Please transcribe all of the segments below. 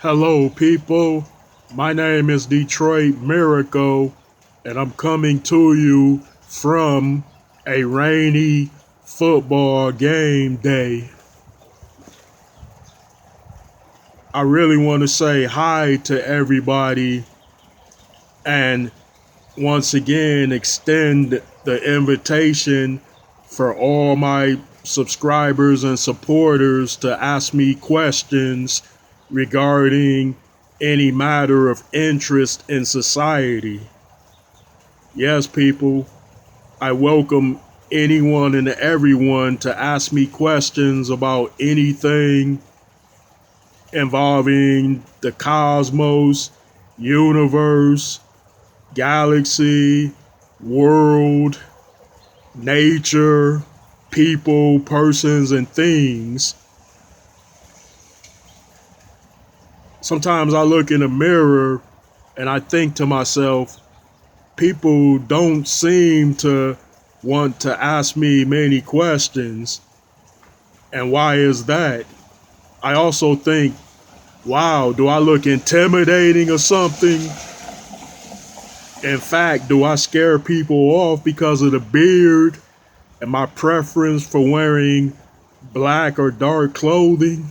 Hello, people. My name is Detroit Miracle, and I'm coming to you from a rainy football game day. I really want to say hi to everybody and once again extend the invitation for all my subscribers and supporters to ask me questions regarding any matter of interest in society. Yes, people, I welcome anyone and everyone to ask me questions about anything involving the cosmos, universe, galaxy, world, nature, people, persons, and things. Sometimes I look in the mirror and I think to myself, people don't seem to want to ask me many questions. And why is that? I also think, wow, do I look intimidating or something? In fact, do I scare people off because of the beard and my preference for wearing black or dark clothing?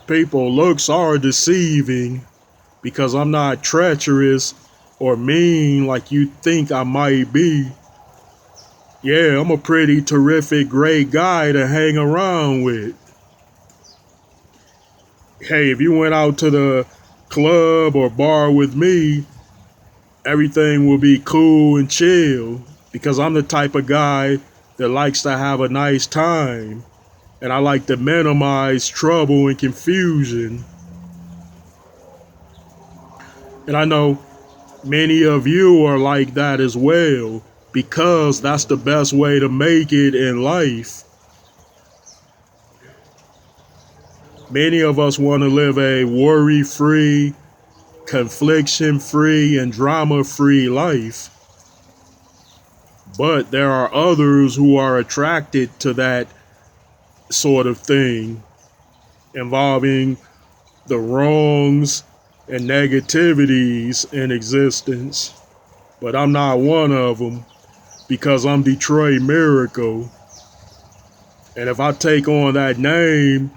People, looks are deceiving because I'm not treacherous or mean like you think I might be. Yeah, I'm a pretty terrific, great guy to hang around with. Hey, if you went out to the club or bar with me, everything will be cool and chill because I'm the type of guy that likes to have a nice time and I like to minimize trouble and confusion. And I know many of you are like that as well because that's the best way to make it in life. Many of us want to live a worry free, confliction free, and drama free life. But there are others who are attracted to that sort of thing involving the wrongs and negativities in existence. But I'm not one of them because I'm Detroit Miracle. And if I take on that name,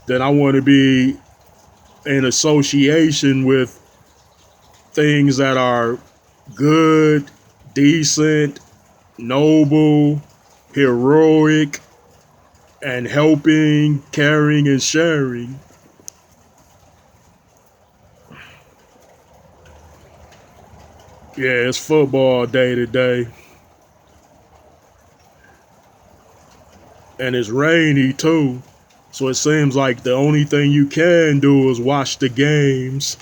then I want to be in association with things that are good, decent, noble, heroic, and helping, caring, and sharing. Yeah, it's football day today. And it's rainy too. So it seems like the only thing you can do is watch the games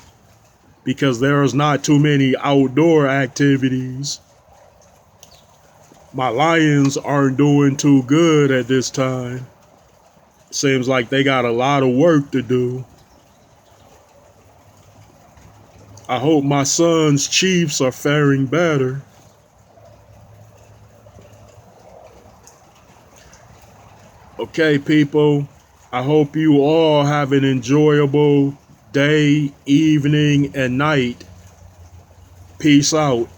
because there's not too many outdoor activities. My Lions aren't doing too good at this time. Seems like they got a lot of work to do. I hope my son's Chiefs are faring better. Okay, people, I hope you all have an enjoyable day, evening, and night. Peace out.